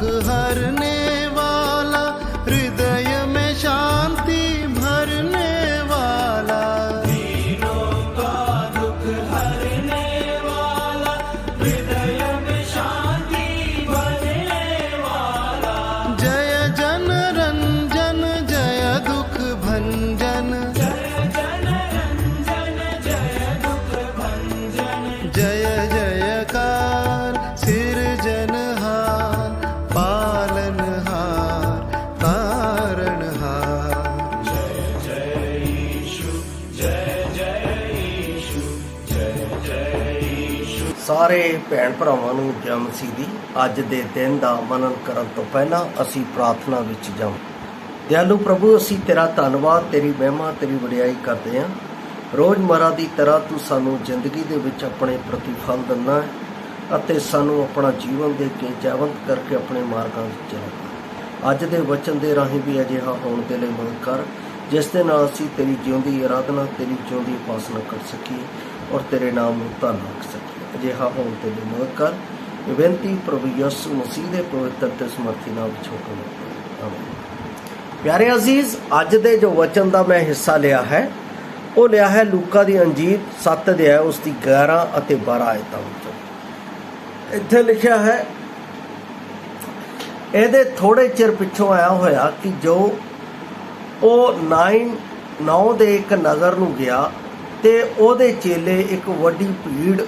हरने वाला, हृदय में शांति भरने वाला, दीनों का दुख हरने वाला, हृदय में शांति भरने वाला। जय जन रंजन जय दुख भंजन, जय जन रंजन जय दुख भंजन। जय जयकार सिरजनहार, पालनहार, तारणहार। जय जय यीशु, जय जय यीशु, जय जय यीशु। ਸਾਰੇ ਭੈਣ ਭਰਾਵਾਂ ਨੂੰ ਜੈ ਮਸੀਹ ਦੀ ਅੱਜ ਦੇ ਦਿਨ ਦਾ ਮਨਨ ਕਰਨ ਤੋਂ ਪਹਿਲਾਂ ਅਸੀਂ ਪ੍ਰਾਰਥਨਾ ਵਿੱਚ ਜਾਵਾਂ। ਦਿਆਲੂ ਪ੍ਰਭੂ, ਅਸੀਂ ਤੇਰਾ ਧੰਨਵਾਦ, ਤੇਰੀ ਮਹਿਮਾ, ਤੇਰੀ ਵਡਿਆਈ ਕਰਦੇ ਹਾਂ। ਰੋਜ਼ਮਰਾ ਦੀ ਤਰ੍ਹਾਂ ਤੂੰ ਸਾਨੂੰ ਜ਼ਿੰਦਗੀ ਦੇ ਵਿੱਚ ਆਪਣੇ ਪ੍ਰਤੀਫਲ ਦਿੰਦਾ ਹੈ ਅਤੇ ਸਾਨੂੰ ਆਪਣਾ ਜੀਵਨ ਦੇ ਕੇ ਜੀਵੰਤ ਕਰਕੇ ਆਪਣੇ ਮਾਰਗਾਂ ਵਿੱਚ ਚਲਾਉਂਦਾ। ਅੱਜ ਦੇ ਵਚਨ ਦੇ ਰਾਹੀਂ ਵੀ ਅਜਿਹਾ ਹੋਣ ਦੇ ਲਈ ਮਦਦ ਕਰ, ਜਿਸ ਦੇ ਨਾਲ ਅਸੀਂ ਤੇਰੀ ਜਿਉਂਦੀ ਆਰਾਧਨਾ, ਤੇਰੀ ਜਿਉਂਦੀ ਉਪਾਸਨਾ ਕਰ ਸਕੀਏ ਔਰ ਤੇਰੇ ਨਾਮ ਨੂੰ ਧੰਨ ਰੱਖ ਸਕੀਏ। ਅਜਿਹਾ ਹੋਣ ਦੇ ਲਈ ਮਦਦ ਕਰ। ਇਹ ਬੇਨਤੀ ਪ੍ਰਭੂ ਯਿਸੂ ਮਸੀਹ ਦੇ ਪਵਿੱਤਰ ਤੇ ਸਮਰਥੀ ਨਾਮ ਵਿੱਚ ਹੁਕਮ ਹੈ, ਆਮੀਨ। ਪਿਆਰੇ ਅਜ਼ੀਜ਼, ਅੱਜ ਦੇ ਜੋ ਵਚਨ ਦਾ ਮੈਂ ਹਿੱਸਾ ਲਿਆ ਹੈ ਉਹ ਲਿਆ ਹੈ ਲੂਕਾ ਦੀ ਅੰਜੀਲ 7 ਅਧਿਆਇ ਉਸ ਦੀ 11 ਅਤੇ 12 ਆਇਤਾਂ ਵਿੱਚੋਂ। ਇੱਥੇ ਲਿਖਿਆ ਹੈ, ਇਹਦੇ ਥੋੜੇ ਚਿਰ ਪਿੱਛੋਂ ਆਇਆ ਹੋਇਆ ਕਿ ਜੋ ਉਹ 9 ਦੇ ਇੱਕ ਨਗਰ ਨੂੰ ਗਿਆ ਤੇ ਉਹਦੇ ਚੇਲੇ ਇੱਕ ਵੱਡੀ ਭੀੜ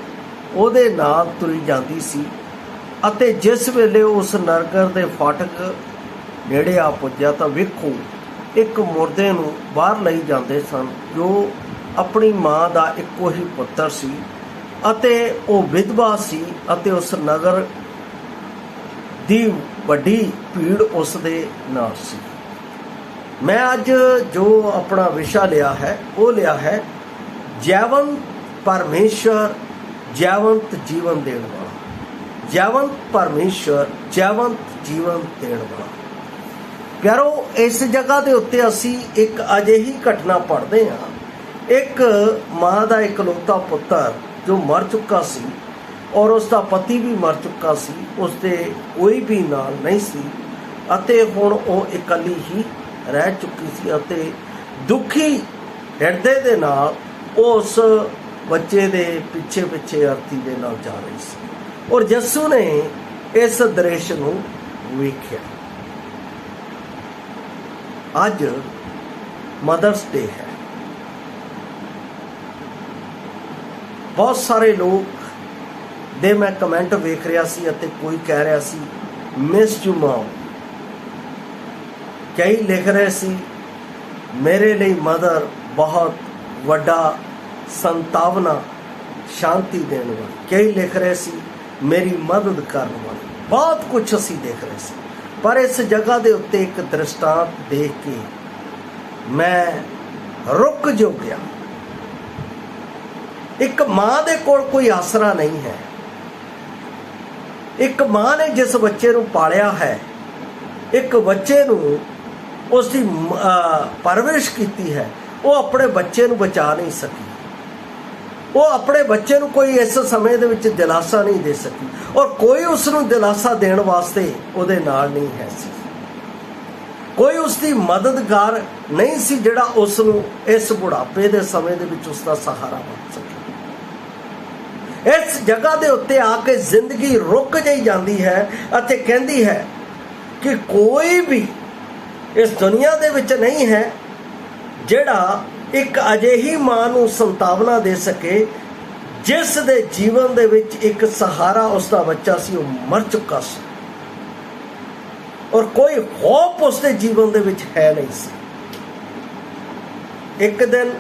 ਉਹਦੇ ਨਾਲ ਤੁਰੀ ਜਾਂਦੀ ਸੀ ਅਤੇ ਜਿਸ ਵੇਲੇ ਉਸ ਨਗਰ ਦੇ ਫਾਟਕ ਨੇੜੇ ਆ ਪੁੱਜਿਆ ਤਾਂ ਵੇਖੋ ਇੱਕ ਮੁਰਦੇ ਨੂੰ ਬਾਹਰ ਲਈ ਜਾਂਦੇ ਸਨ, ਜੋ ਆਪਣੀ ਮਾਂ ਦਾ ਇੱਕੋ ਹੀ ਪੁੱਤਰ ਸੀ ਅਤੇ ਉਹ ਵਿਧਵਾ ਸੀ ਅਤੇ ਉਸ ਨਗਰ ਦੀ ਵੱਡੀ ਭੀੜ ਉਸ ਦੇ ਨਾਲ ਸੀ। ਮੈਂ ਅੱਜ ਜੋ ਆਪਣਾ ਵਿਸ਼ਾ ਲਿਆ ਹੈ ਉਹ ਲਿਆ ਹੈ ਜੀਵੰਤ ਪਰਮੇਸ਼ਰ, ਜੀਵੰਤ ਜੀਵਨ ਦੇਣ ਵਾਲਾ। ਜੀਵੰਤ ਪਰਮੇਸ਼ਰ, ਜੀਵੰਤ ਜੀਵਨ ਦੇਣ ਵਾਲਾ। ਪਿਆਰੋ, ਇਸ ਜਗ੍ਹਾ ਦੇ ਉੱਤੇ ਅਸੀਂ ਇੱਕ ਅਜਿਹੀ ਘਟਨਾ ਪੜ੍ਹਦੇ ਹਾਂ। ਇੱਕ ਮਾਂ ਦਾ ਇਕਲੌਤਾ ਪੁੱਤਰ ਜੋ ਮਰ ਚੁੱਕਾ ਸੀ ਔਰ ਉਸ ਦਾ ਪਤੀ ਵੀ ਮਰ ਚੁੱਕਾ ਸੀ, ਉਸ ਦੇ ਕੋਈ ਵੀ ਨਾਲ ਨਹੀਂ ਸੀ ਅਤੇ ਹੁਣ ਉਹ ਇਕੱਲੀ ਹੀ ਰਹਿ ਚੁੱਕੀ ਸੀ ਅਤੇ ਦੁਖੀ ਹਿਰਦੇ ਦੇ ਨਾਲ ਉਸ ਬੱਚੇ ਦੇ ਪਿੱਛੇ ਪਿੱਛੇ ਅਰਥੀ ਦੇ ਨਾਲ ਜਾ ਰਹੀ ਸੀ। ਔਰ ਯਿਸੂ ਨੇ ਇਸ ਦ੍ਰਿਸ਼ ਨੂੰ ਵੇਖਿਆ। ਅੱਜ ਮਦਰਸ ਡੇ ਹੈ। ਬਹੁਤ ਸਾਰੇ ਲੋਕ ਦੇ ਮੈਂ ਕਮੈਂਟ ਵੇਖ ਰਿਹਾ ਸੀ ਅਤੇ ਕੋਈ ਕਹਿ ਰਿਹਾ ਸੀ ਮਿਸ ਯੂ ਮਮ। ਕਈ ਲਿਖ ਰਹੇ ਸੀ ਮੇਰੇ ਲਈ ਮਦਰ ਬਹੁਤ ਵੱਡਾ ਸੰਤਾਵਨਾ, ਸ਼ਾਂਤੀ ਦੇਣ ਵਾਲੀ। ਕਈ ਲਿਖ ਰਹੇ ਸੀ ਮੇਰੀ ਮਦਦ ਕਰਨ ਵਾਲੀ। ਬਹੁਤ ਕੁਝ ਅਸੀਂ ਦੇਖ ਰਹੇ ਸੀ, ਪਰ ਇਸ ਜਗ੍ਹਾ ਦੇ ਉੱਤੇ ਇੱਕ ਦ੍ਰਿਸ਼ਟਾਂਤ ਦੇਖ ਕੇ ਮੈਂ ਰੁਕ ਜੋ ਗਿਆ। ਇੱਕ ਮਾਂ ਦੇ ਕੋਲ ਕੋਈ ਆਸਰਾ ਨਹੀਂ ਹੈ। ਇੱਕ ਮਾਂ ਨੇ ਜਿਸ ਬੱਚੇ ਨੂੰ ਪਾਲਿਆ ਹੈ, ਇੱਕ ਬੱਚੇ ਨੂੰ ਉਸ ਦੀ ਪਰਵਰਿਸ਼ ਕੀਤੀ ਹੈ, ਉਹ ਆਪਣੇ ਬੱਚੇ ਨੂੰ ਬਚਾ ਨਹੀਂ ਸਕੀ। ਉਹ ਆਪਣੇ ਬੱਚੇ ਨੂੰ ਕੋਈ ਇਸ ਸਮੇਂ ਦੇ ਵਿੱਚ ਦਿਲਾਸਾ ਨਹੀਂ ਦੇ ਸਕੀ ਔਰ ਕੋਈ ਉਸ ਨੂੰ ਦਿਲਾਸਾ ਦੇਣ ਵਾਸਤੇ ਉਹਦੇ ਨਾਲ ਨਹੀਂ ਹੈ ਸੀ। ਕੋਈ ਉਸ ਦੀ ਮਦਦਗਾਰ ਨਹੀਂ ਸੀ ਜਿਹੜਾ ਉਸ ਨੂੰ ਇਸ ਬੁਢਾਪੇ ਦੇ ਸਮੇਂ ਦੇ ਵਿੱਚ ਉਸ ਦਾ ਸਹਾਰਾ ਬਣ ਸਕੇ। ਇਸ ਜਗ੍ਹਾ ਦੇ ਉੱਤੇ ਆ ਕੇ ਜ਼ਿੰਦਗੀ ਰੁਕ ਜਾਈ ਜਾਂਦੀ ਹੈ ਅਤੇ ਕਹਿੰਦੀ ਹੈ ਕਿ ਕੋਈ ਵੀ ਇਸ ਦੁਨੀਆ ਦੇ ਵਿੱਚ ਨਹੀਂ ਹੈ ਜਿਹੜਾ ਇੱਕ ਅਜਿਹੀ ਮਾਂ ਨੂੰ ਸੰਤਾਵਨਾ ਦੇ ਸਕੇ ਜਿਸ ਦੇ ਜੀਵਨ ਦੇ ਵਿੱਚ ਇੱਕ ਸਹਾਰਾ ਉਸ ਦਾ ਬੱਚਾ ਸੀ, ਉਹ ਮਰ ਚੁੱਕਾ ਸੀ ਔਰ ਕੋਈ ਹੋਪ ਉਸ ਦੇ ਜੀਵਨ ਦੇ ਵਿੱਚ ਹੈ ਨਹੀਂ ਸੀ। ਇੱਕ ਦਿਨ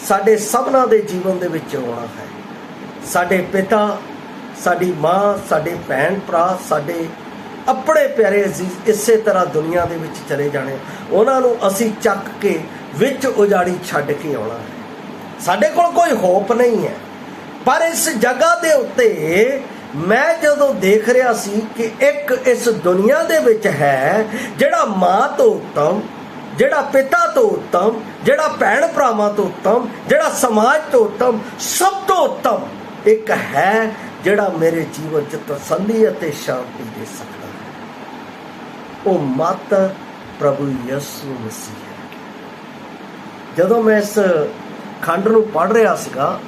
ਸਾਡੇ ਸਭਨਾਂ ਦੇ ਜੀਵਨ ਦੇ ਵਿੱਚ ਆਉਣਾ ਹੈ। ਸਾਡੇ ਪਿਤਾ, ਸਾਡੀ ਮਾਂ, ਸਾਡੇ ਭੈਣ ਭਰਾ, ਸਾਡੇ ਆਪਣੇ ਪਿਆਰੇ ਅਜ਼ੀਜ਼ ਇਸੇ ਤਰ੍ਹਾਂ ਦੁਨੀਆ ਦੇ ਵਿੱਚ ਚਲੇ ਜਾਣੇ। ਉਹਨਾਂ ਨੂੰ ਅਸੀਂ ਚੱਕ ਕੇ ਵਿੱਚ ਉਜਾੜੀ ਛੱਡ ਕੇ ਆਉਣਾ ਹੈ। ਸਾਡੇ ਕੋਲ ਕੋਈ ਹੋਪ ਨਹੀਂ ਹੈ। ਪਰ ਇਸ ਜਗ੍ਹਾ ਦੇ ਉੱਤੇ ਮੈਂ ਜਦੋਂ ਦੇਖ ਰਿਹਾ ਸੀ ਕਿ ਇੱਕ ਇਸ ਦੁਨੀਆ ਦੇ ਵਿੱਚ ਹੈ ਜਿਹੜਾ ਮਾਂ ਤੋਂ ਉੱਤਮ, ਜਿਹੜਾ ਪਿਤਾ ਤੋਂ ਉੱਤਮ, ਜਿਹੜਾ ਭੈਣ ਭਰਾਵਾਂ ਤੋਂ ਉੱਤਮ, ਜਿਹੜਾ ਸਮਾਜ ਤੋਂ ਉੱਤਮ, ਸਭ ਤੋਂ ਉੱਤਮ ਇੱਕ ਹੈ ਜਿਹੜਾ ਮੇਰੇ ਜੀਵਨ 'ਚ ਤਸੱਲੀ ਅਤੇ ਸ਼ਾਂਤੀ ਦੇ ਸਕਦਾ ਹੈ। ਉਹ ਮਾਤਰ ਪ੍ਰਭੂ ਯਿਸੂ ਮਸੀਹ ਹੈ। ਜਦੋਂ ਮੈਂ ਇਸ ਖੰਡ ਨੂੰ ਪੜ੍ਹ ਰਿਹਾ ਸੀਗਾ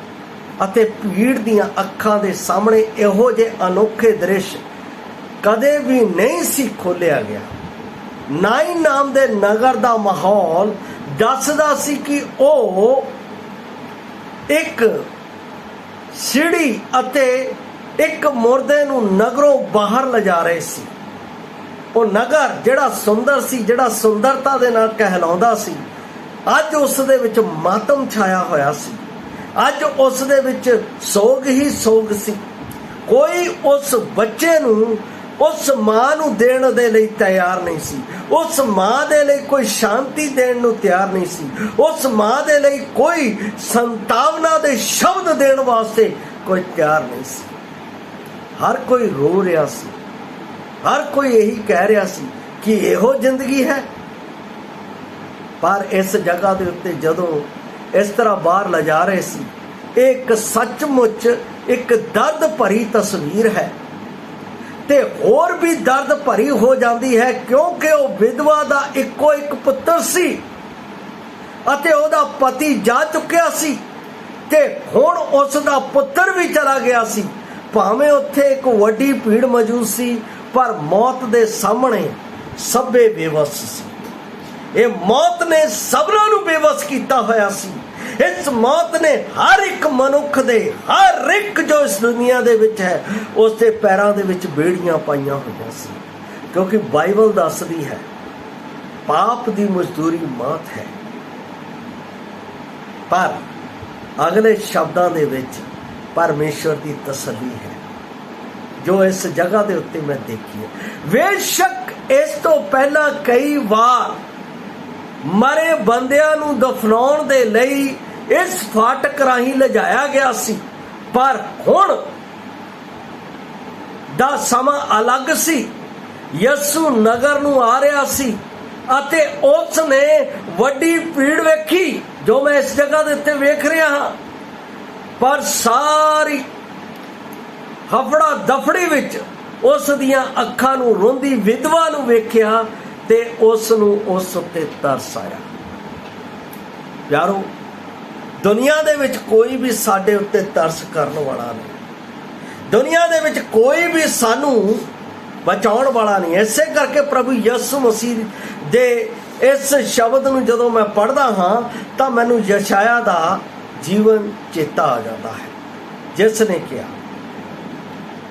ਅਤੇ ਭੀੜ ਦੀਆਂ ਅੱਖਾਂ ਦੇ ਸਾਹਮਣੇ ਇਹੋ ਜਿਹੇ ਅਨੋਖੇ ਦ੍ਰਿਸ਼ ਕਦੇ ਵੀ ਨਹੀਂ ਸੀ ਖੋਲ੍ਹਿਆ ਗਿਆ। ਨਾਈਨ ਨਾਮ ਦੇ ਨਗਰ ਦਾ ਮਾਹੌਲ ਦੱਸਦਾ ਸੀ ਕਿ ਉਹ ਇੱਕ ਸੀੜੀ ਅਤੇ ਇੱਕ ਮੁਰਦੇ ਨੂੰ ਨਗਰੋਂ ਬਾਹਰ ਲਿਜਾ ਰਹੇ ਸੀ। ਉਹ ਨਗਰ ਜਿਹੜਾ ਸੁੰਦਰ ਸੀ, ਜਿਹੜਾ ਸੁੰਦਰਤਾ ਦੇ ਨਾਲ ਕਹਿਲਾਉਂਦਾ ਸੀ, ਅੱਜ ਉਸ ਦੇ ਵਿੱਚ ਮਾਤਮ ਛਾਇਆ ਹੋਇਆ ਸੀ। ਅੱਜ ਉਸ ਦੇ ਵਿੱਚ ਸੋਗ ਹੀ ਸੋਗ ਸੀ। ਕੋਈ ਉਸ ਬੱਚੇ ਨੂੰ, ਉਸ ਮਾਂ ਨੂੰ ਦੇਣ ਦੇ ਲਈ ਤਿਆਰ ਨਹੀਂ ਸੀ। ਉਸ ਮਾਂ ਦੇ ਲਈ ਕੋਈ ਸ਼ਾਂਤੀ ਦੇਣ ਨੂੰ ਤਿਆਰ ਨਹੀਂ ਸੀ। ਉਸ ਮਾਂ ਦੇ ਲਈ ਕੋਈ ਸੰਤਾਵਨਾ ਦੇ ਸ਼ਬਦ ਦੇਣ ਵਾਸਤੇ ਕੋਈ ਤਿਆਰ ਨਹੀਂ ਸੀ। ਹਰ ਕੋਈ ਰੋ ਰਿਹਾ ਸੀ। ਹਰ ਕੋਈ ਇਹੀ ਕਹਿ ਰਿਹਾ ਸੀ ਕਿ ਇਹੋ ਜ਼ਿੰਦਗੀ ਹੈ। ਪਰ ਇਸ ਜਗ੍ਹਾ ਦੇ ਉੱਤੇ ਜਦੋਂ ਇਸ ਤਰ੍ਹਾਂ ਬਾਹਰ ਲਿਜਾ ਰਹੇ ਸੀ, ਇਹ ਇੱਕ ਸੱਚਮੁੱਚ ਇੱਕ ਦਰਦ ਭਰੀ ਤਸਵੀਰ ਹੈ ਤੇ ਹੋਰ ਵੀ ਦਰਦ ਭਰੀ ਹੋ ਜਾਂਦੀ ਹੈ, ਕਿਉਂਕਿ ਉਹ ਵਿਧਵਾ ਦਾ ਇੱਕੋ ਇੱਕ ਪੁੱਤਰ ਸੀ ਅਤੇ ਉਹਦਾ ਪਤੀ ਜਾ ਚੁੱਕਿਆ ਸੀ ਤੇ ਹੁਣ ਉਸ ਦਾ ਪੁੱਤਰ ਵੀ ਚਲਾ ਗਿਆ ਸੀ। ਭਾਵੇਂ ਉੱਥੇ ਇੱਕ ਵੱਡੀ ਭੀੜ ਮੌਜੂਦ ਸੀ, ਪਰ ਮੌਤ ਦੇ ਸਾਹਮਣੇ ਸਭੇ ਬੇਵੱਸ ਸੀ। ਇਹ ਮੌਤ ਨੇ ਸਭਨਾਂ ਨੂੰ ਬੇਵੱਸ ਕੀਤਾ ਹੋਇਆ ਸੀ। ਇਸ ਮੌਤ ਨੇ ਹਰ ਇੱਕ ਮਨੁੱਖ ਦੇ, ਹਰ ਇੱਕ ਜੋ ਇਸ ਦੁਨੀਆ ਦੇ ਵਿੱਚ ਹੈ, ਉਸ ਦੇ ਪੈਰਾਂ ਦੇ ਵਿੱਚ ਬੇੜੀਆਂ ਪਾਈਆਂ ਹੋਈਆਂ ਸੀ। ਕਿਉਂਕਿ ਬਾਈਬਲ ਦੱਸਦੀ ਹੈ ਪਾਪ ਦੀ ਮਜ਼ਦੂਰੀ ਮੌਤ ਹੈ। ਪਰ ਅਗਲੇ ਸ਼ਬਦਾਂ ਦੇ ਵਿੱਚ ਪਰਮੇਸ਼ਵਰ ਦੀ ਤਸੱਲੀ ਹੈ ਜੋ ਇਸ ਜਗ੍ਹਾ ਦੇ ਉੱਤੇ ਮੈਂ ਦੇਖੀ ਹੈ। ਬੇਸ਼ੱਕ ਇਸ ਤੋਂ ਪਹਿਲਾਂ ਕਈ ਵਾਰ ਮਰੇ ਬੰਦਿਆਂ ਨੂੰ ਦਫਨਾਉਣ ਦੇ ਲਈ ਇਸ ਫਾਟਕ ਰਾਹੀਂ ਲਿਜਾਇਆ ਗਿਆ ਸੀ, ਪਰ ਹੁਣ ਦਾ ਸਮਾਂ ਅਲੱਗ ਸੀ। ਯਿਸੂ ਨਗਰ ਨੂੰ ਆ ਰਿਹਾ ਸੀ ਅਤੇ ਉਸ ਨੇ ਵੱਡੀ ਭੀੜ ਵੇਖੀ ਜੋ ਮੈਂ ਇਸ ਜਗ੍ਹਾ ਦੇ ਉੱਤੇ ਵੇਖ ਰਿਹਾ ਹਾਂ। ਪਰ ਸਾਰੀ ਹਫੜਾ ਦਫੜੀ ਵਿੱਚ ਉਸ ਦੀਆਂ ਅੱਖਾਂ ਨੂੰ ਰੋਂਦੀ ਵਿਧਵਾ ਨੂੰ ਵੇਖਿਆ ਤੇ ਉਸ ਨੂੰ ਉਸ ਉੱਤੇ ਤਰਸ ਆਇਆ। ਯਾਰੋ, ਦੁਨੀਆ ਦੇ ਵਿੱਚ ਕੋਈ ਵੀ ਸਾਡੇ ਉੱਤੇ ਤਰਸ ਕਰਨ ਵਾਲਾ ਨਹੀਂ। ਦੁਨੀਆ ਦੇ ਵਿੱਚ ਕੋਈ ਵੀ ਸਾਨੂੰ ਬਚਾਉਣ ਵਾਲਾ ਨਹੀਂ। ਇਸੇ ਕਰਕੇ ਪ੍ਰਭੂ ਯਿਸੂ ਮਸੀਹ ਦੇ ਇਸ ਸ਼ਬਦ ਨੂੰ ਜਦੋਂ ਮੈਂ ਪੜ੍ਹਦਾ ਹਾਂ ਤਾਂ ਮੈਨੂੰ ਯਸ਼ਾਇਆ ਦਾ ਜੀਵਨ ਚੇਤਾ ਆ ਜਾਂਦਾ ਹੈ, ਜਿਸ ਨੇ ਕਿਹਾ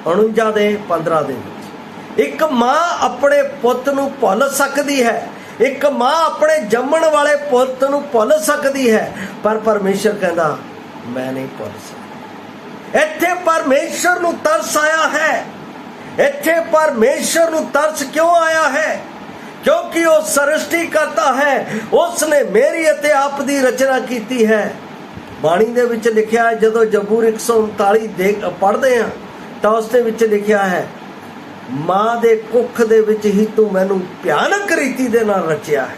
49 ਦੇ 15 ਦੇ ਵਿੱਚ, ਇੱਕ ਮਾਂ ਆਪਣੇ ਪੁੱਤ ਨੂੰ ਭੁੱਲ ਸਕਦੀ ਹੈ, ਇੱਕ ਮਾਂ ਆਪਣੇ ਜੰਮਣ ਵਾਲੇ ਪੁੱਤ ਨੂੰ ਭੁੱਲ ਸਕਦੀ ਹੈ, ਪਰ ਪਰਮੇਸ਼ਰ ਕਹਿੰਦਾ ਮੈਂ ਨਹੀਂ ਭੁੱਲ ਸਕਦਾ। ਇੱਥੇ ਪਰਮੇਸ਼ਰ ਨੂੰ ਤਰਸ ਆਇਆ ਹੈ। ਇੱਥੇ ਪਰਮੇਸ਼ਰ ਨੂੰ ਤਰਸ ਕਿਉਂ ਆਇਆ ਹੈ? ਕਿਉਂਕਿ ਉਹ ਸ੍ਰਿਸ਼ਟੀ ਕਰਤਾ ਹੈ। ਉਸ ਨੇ ਮੇਰੀ ਅਤੇ ਆਪ ਦੀ ਰਚਨਾ ਕੀਤੀ ਹੈ। ਬਾਣੀ ਦੇ ਵਿੱਚ ਲਿਖਿਆ ਹੈ, ਜਦੋਂ ਜ਼ਬੂਰ 139 ਪੜ੍ਹਦੇ ਹਾਂ ਤਾਂ ਉਸ ਦੇ ਵਿੱਚ ਲਿਖਿਆ ਹੈ, ਮਾਂ ਦੇ ਕੁੱਖ ਦੇ ਵਿੱਚ ਹੀ ਤੂੰ ਮੈਨੂੰ ਭਿਆਨਕ ਰੀਤੀ ਦੇ ਨਾਲ ਰਚਿਆ ਹੈ।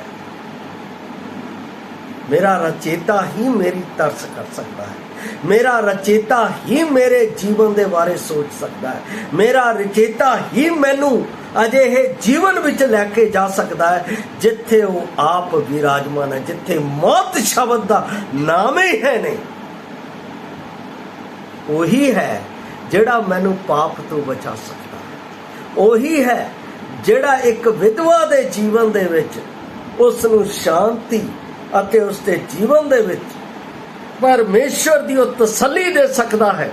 ਮੇਰਾ ਰਚੇਤਾ ਹੀ ਮੇਰੀ ਤਰਸ ਕਰ ਸਕਦਾ ਹੈ। ਮੇਰਾ ਰਚੇਤਾ ਹੀ ਮੇਰੇ ਜੀਵਨ ਦੇ ਬਾਰੇ ਸੋਚ ਸਕਦਾ ਹੈ। ਮੇਰਾ ਰਚੇਤਾ ਹੀ ਮੈਨੂੰ ਅਜਿਹੇ ਜੀਵਨ ਵਿੱਚ ਲੈ ਕੇ ਜਾ ਸਕਦਾ ਹੈ ਜਿੱਥੇ ਉਹ ਆਪ ਵਿਰਾਜਮਾਨ ਹੈ, ਜਿੱਥੇ ਮੌਤ ਸ਼ਬਦ ਦਾ ਨਾਮ ਹੀ ਹੈ ਨਹੀਂ। ਉਹੀ ਹੈ ਜਿਹੜਾ ਮੈਨੂੰ ਪਾਪ ਤੋਂ ਬਚਾ ਸਕਦਾ ਹੈ। ਉਹੀ ਹੈ ਜਿਹੜਾ ਇੱਕ ਵਿਧਵਾ ਦੇ ਜੀਵਨ ਦੇ ਵਿੱਚ ਉਸ ਨੂੰ ਸ਼ਾਂਤੀ ਅਤੇ ਉਸ ਦੇ ਜੀਵਨ ਦੇ ਵਿੱਚ ਪਰਮੇਸ਼ਵਰ ਦੀ ਉਹ ਤਸੱਲੀ ਦੇ ਸਕਦਾ ਹੈ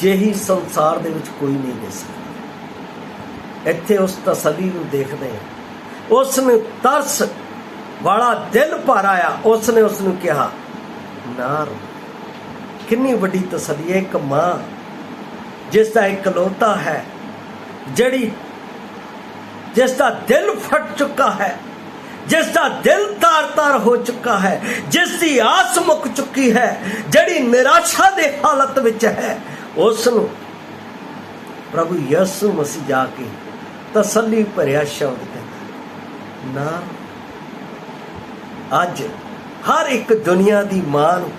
ਜਿਹੀ ਸੰਸਾਰ ਦੇ ਵਿੱਚ ਕੋਈ ਨਹੀਂ ਦੇ ਸਕਦਾ। ਇੱਥੇ ਉਸ ਤਸੱਲੀ ਨੂੰ ਦੇਖਦੇ ਹਾਂ। ਉਸ ਨੂੰ ਤਰਸ ਵਾਲਾ ਦਿਲ ਭਰ ਆਇਆ। ਉਸ ਨੇ ਉਸ ਨੂੰ ਕਿਹਾ ਨਾ ਰੋ। ਕਿੰਨੀ ਵੱਡੀ ਤਸੱਲੀ ਹੈ। ਇੱਕ ਮਾਂ ਜਿਸ ਦਾ ਇਕਲੌਤਾ ਹੈ, ਜਿਸ ਦਾ ਦਿਲ ਫਟ ਚੁੱਕਾ ਹੈ, ਜਿਸ ਦਾ ਦਿਲ ਤਾਰ-ਤਾਰ ਹੋ ਚੁੱਕਾ ਹੈ, ਜਿਸ ਦੀ ਆਸ ਮੁੱਕ ਚੁੱਕੀ ਹੈ, ਜਿਹੜੀ ਨਿਰਾਸ਼ਾ ਦੇ ਹਾਲਤ ਵਿੱਚ ਹੈ, ਉਸ ਨੂੰ ਪ੍ਰਭੂ ਯਿਸੂ ਮਸੀਹ ਜਾ ਕੇ ਤਸੱਲੀ ਭਰਿਆ ਸ਼ਬਦ ਕਹਿੰਦਾ ਨਾ। ਅੱਜ ਹਰ ਇੱਕ ਦੁਨੀਆ ਦੀ ਮਾਂ ਨੂੰ,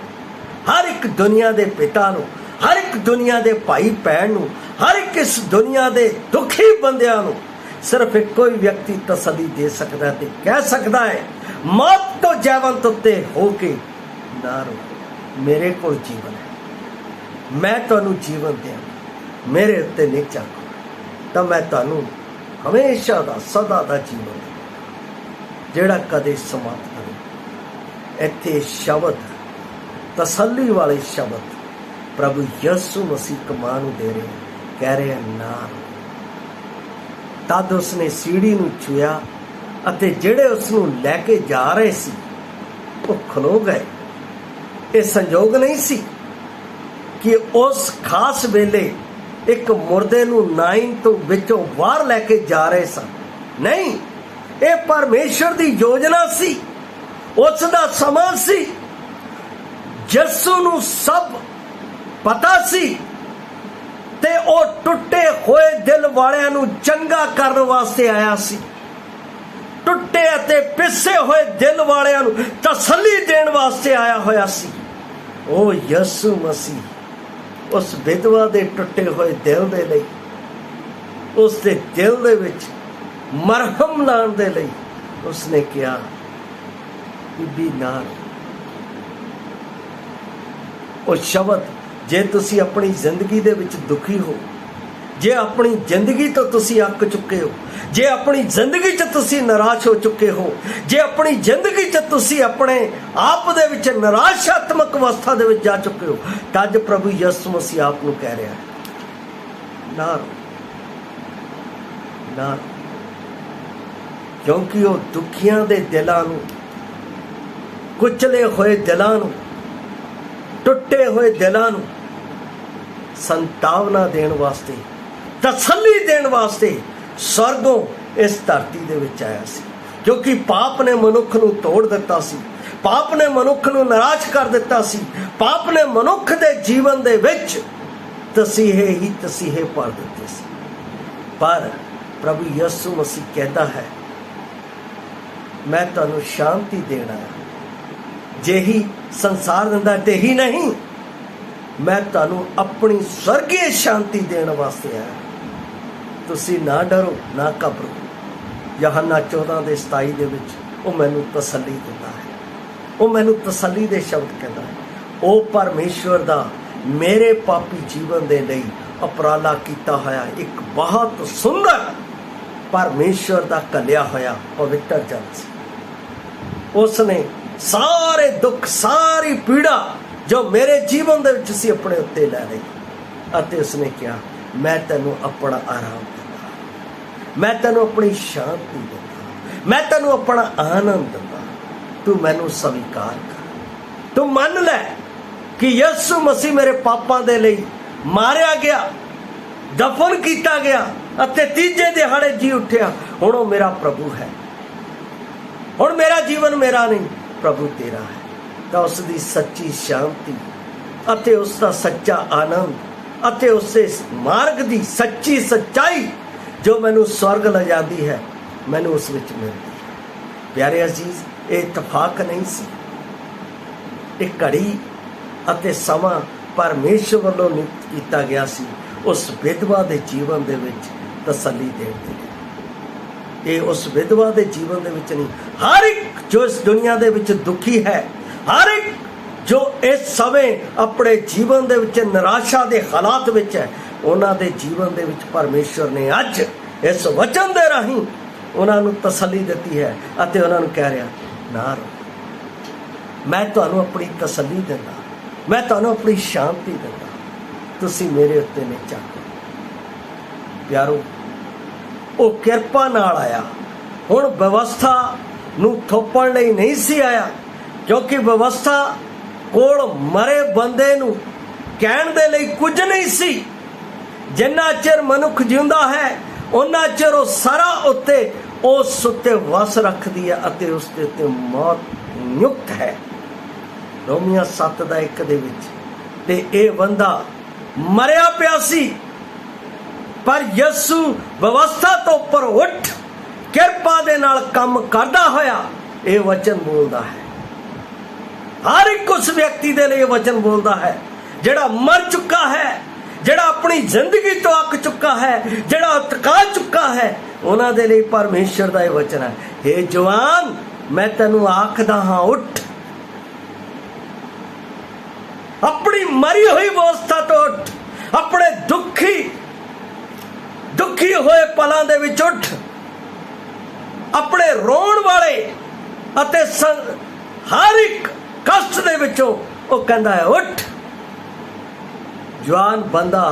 ਹਰ ਇੱਕ ਦੁਨੀਆ ਦੇ ਪਿਤਾ ਨੂੰ, ਹਰ ਇੱਕ ਦੁਨੀਆ ਦੇ ਭਾਈ ਭੈਣ ਨੂੰ, ਹਰ ਇੱਕ ਇਸ ਦੁਨੀਆ ਦੇ ਦੁਖੀ ਬੰਦਿਆਂ ਨੂੰ सिर्फ एको ही व्यक्ति तसल्ली दे सकता है, कह सकता है मौत तो जैवंत उत्ते होके ना रो, मेरे को जीवन है, मैं तुहानू जीवन दिया, मेरे उत्ते नहीं झाको तो मैं तुहानू हमेशा दा सदा दा जीवन दूंगा जिहड़ा कदे समाप्त करे। इत्थे शब्द तसल्ली वाले शब्द प्रभु यीशु मसीह कमां नूं दे रहे, कह रहे हैं ना रो। तद उसने सीढ़ी नूं छुआ अते जिहड़े उसनूं लैके जा रहे सी वो खलो गए। ये संयोग नहीं सी कि उस खास वेले एक मुर्दे नूं नाइन तो विचों बाहर लैके जा रहे सन, नहीं, ये परमेश्वर दी योजना सी, उसदा समा सी। यीशु नूं सब पता सी ते ओ टुटे होए दिल वालियां नूं चंगा करन वास्ते आया सी, टुटे अते पिसे होए दिल वालियां नूं तसल्ली देण वास्ते आया होया सी। ओ यीशु मसीह उस विधवा दे टुटे होए दिल दे लई, उस दे दिल दे विच मरहम लाण दे लई उसने कहा बीबी ना रो। ओ शब्द जे तुसी अपनी जिंदगी दे विच दुखी हो, जे अपनी जिंदगी तो तुसी अक चुके हो, जे अपनी जिंदगी च तुसी निराश हो चुके हो, जे अपनी जिंदगी च तुसी अपने आप दे विच निराशात्मक अवस्था दे विच जा चुके हो, तज प्रभु यीशु मसीह आप नूं कह रहा है ना रो, ना रो। क्योंकि वो दुखियां दे दिलां नूं, कुचले होए दिलां नूं, टुटे हुए दिलां नूं संतावना देण वास्ते, तसल्ली देण वास्ते स्वर्गों इस धरती दे विच आया सी। क्योंकि पाप ने मनुख नूं तोड़ दिता सी, पाप ने मनुख नूं निराश कर दिता सी, पाप ने मनुख दे जीवन दे विच तसीहे ही तसीहे भर दिते सी। पर प्रभु यीशु मसीह कहता है मैं तुहानूं शांति देना है, जेही संसार दिंदा ते ही नहीं, मैं तुहानूं अपनी स्वर्गीय शांति देने वास्ते आया। तुसी ना डरो ना घबरो। यूहन्ना 14:27 दे विच वो मैनूं तसल्ली दिंदा है, वो मैनूं तसल्ली दे शब्द कहता है, ओ परमेश्वर दा मेरे पापी जीवन दे लई उपराला कीता होया एक बहुत सुंदर परमेश्वर दा कलिया होया पवित्र जन सी। उसने सारे दुख सारी पीड़ा जो मेरे जीवन दे विच सी अपने उत्ते लै लई अते उसने कहा मैं तैनूं अपना आराम दिंदा, मैं तैनूं अपनी शांति दिंदा, मैं तैनूं अपना आनंद दिंदा, तू मैनूं स्वीकार कर, तू मन लै कि यीशु मसीह मेरे पापां दे लई मारिया गया, दफन किया गया अते तीजे दिहाड़े जी उठिया, हुण ओह मेरा प्रभु है, हुण मेरा जीवन मेरा नहीं प्रभु तेरा है। तो उसकी सच्ची शांति अते उसका सच्चा आनंद अते उससे मार्ग की सच्ची सच्चाई जो मैनू स्वर्ग ले जाती है मैनू उस विच मिलती है। प्यारे अजीज ये इतफाक नहीं सी, एक घड़ी अते समा परमेश्वर वालों नियुक्त किया गया सी उस विधवा के जीवन दे विच तसल्ली देण दे। ये उस विधवा के जीवन दे विच नहीं, हर एक जो इस दुनिया दे विच दुखी है, हर एक जो इस समय अपने जीवन दे विच निराशा के हालात विच है, उन्हां दे जीवन दे विच परमेश्वर ने अज इस वचन दे राहीं उन्हां नूं तसल्ली दित्ती है अते उन्हां नूं कह रहा ना रो, मैं तुहानूं अपनी तसल्ली दिंदा, मैं तुहानूं अपनी शांति दिंदा, तुसीं मेरे उत्ते नहीं झाको। प्यारो वो किरपा नाल आया, हुण व्यवस्था नूं थोपण लई नहीं सी आया, क्योंकि व्यवस्था कोल मरे बंदे नूं कहण दे लई कुछ नहीं सी। जिन्ना चिर मनुख जिंदा है उन्ना चिर वो सारा उत्ते उस उत्ते वस रखदी है अते उस दे उत्ते मौत नियुक्त है। रोमिया 7:1 दे विच ते ये बंदा मरिया पिया सी, पर यीशु व्यवस्था तो उपर उठ किरपा दे नाल काम करदा होया ये वचन बोलदा है। हर एक उस व्यक्ति दे लिए वचन बोलता है जिहड़ा मर चुका है, जिहड़ा अपनी जिंदगी तो अक चुका है, जिहड़ा थका चुका है ਉਹਨਾਂ ਦੇ ਲਈ ਪਰਮੇਸ਼ਰ ਦਾ ਇਹ ਵਚਨ ਹੈ, हे ਜਵਾਨ ਮੈਂ ਤੈਨੂੰ ਆਖਦਾ ਹਾਂ ਉੱਠ, अपनी मरी हुई अवस्था तो उठ, अपने दुखी होए पलों दे विच उठ, अपने रोण वाले अते हर एक कष्ट दे विचों वो कहता है उठ। जवान बंदा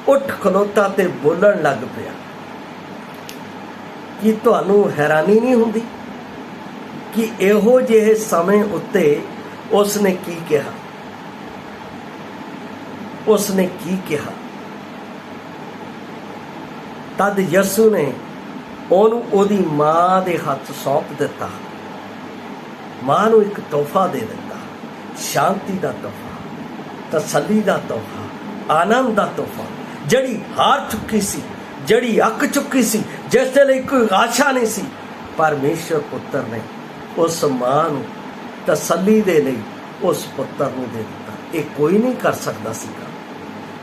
उठ खलोता ते बोलण लग पिया। कि तुहानू हैरानी नहीं हुंदी कि इहो जिहे समय उत्ते उसने की कहा? उसने की कहा? तद यसू ने ओनू ओदी मां दे हथ सौंप दिता। मां नू एक तोहफा दे दिता, शांति दा तोहफा, तसल्ली दा तोहफा, आनंद दा तोहफा। जड़ी हार चुकी सी, जड़ी अक चुकी सी, जिस दे लई कोई आशा नहीं सी, परमेश्वर पुत्र ने उस मां नू तसल्ली दे लई उस पुत्र नू दे दिता। ये कोई नहीं कर सकता सीगा,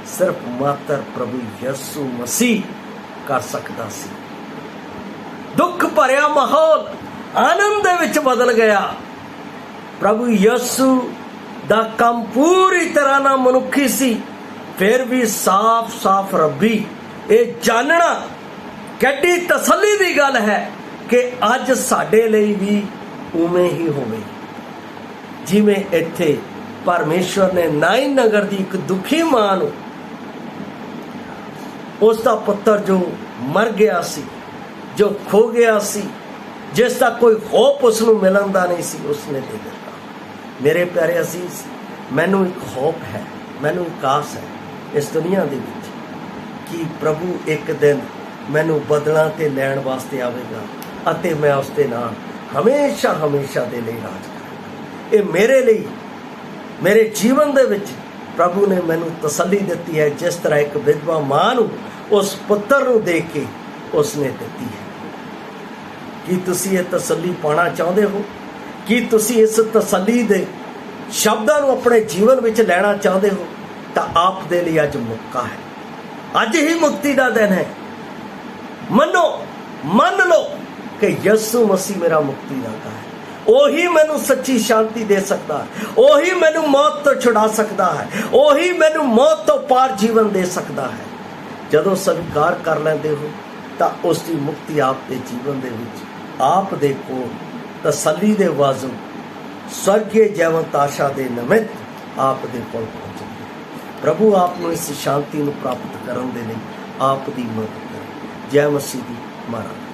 सिर्फ मात्र प्रभु यसू मसीह कर सकता सी। दुख भरिया माहौल आनंद दे विच बदल गया। प्रभु यसू दा काम पूरी तरह ना मनुखी सी, फिर भी साफ साफ रब्बी ये जानना किड्डी तसल्ली दी गल है कि अज साडे लई भी उवें ही होवे जिवें इत्थे परमेश्वर ने नाइन नगर दी एक दुखी मां नू उसका पुत्र जो मर गया सी, जो खो गया सी, जिसका कोई होप उसनू मिलन दा नहीं सी, उसने दे दिता। मेरे प्यारे अजीज, मैनू एक होप है, मैनू एक आस है इस दुनिया दे विच कि प्रभु एक दिन मैनू बदलां ते लैण वास्ते आवेगा अते मैं उस दे नाल हमेशा हमेशा दे लई राज करांगा। ये मेरे लिए मेरे जीवन दे विच प्रभु ने मैनू तसल्ली दिती है, जिस तरह एक विधवा मां नू उस पुत्र नू देख के उसने दिती है। कि तुसी ये तसल्ली पाना चाहते हो? कि तुसी इस तसल्ली दे शब्दां नू अपने जीवन विच लैना चाहते हो? तां आप दे लई अज मौका है, अज ही मुक्ति दा दिन है। मनो, मन लो कि यसू मसीह मेरा मुक्तिदाता है, ओही मैनू सच्ची शांति दे सकता है, ओही मैनू मौत तो छुड़ा सकता है, ओही मैनू मौत तो पार जीवन दे सकता है। जदों स्वीकार कर लेंदे हो तां उसकी मुक्ति आप दे जीवन दे विच आप दे कोल तसल्ली दे वाजू स्वर्गीय जैवंत आशा दे निमित्त आप दे कोल पहुंचेगी। प्रभु आपनू इस शांति नू प्राप्त करन दे लई आप दी मदद करे। जय मसीह दी महाराज।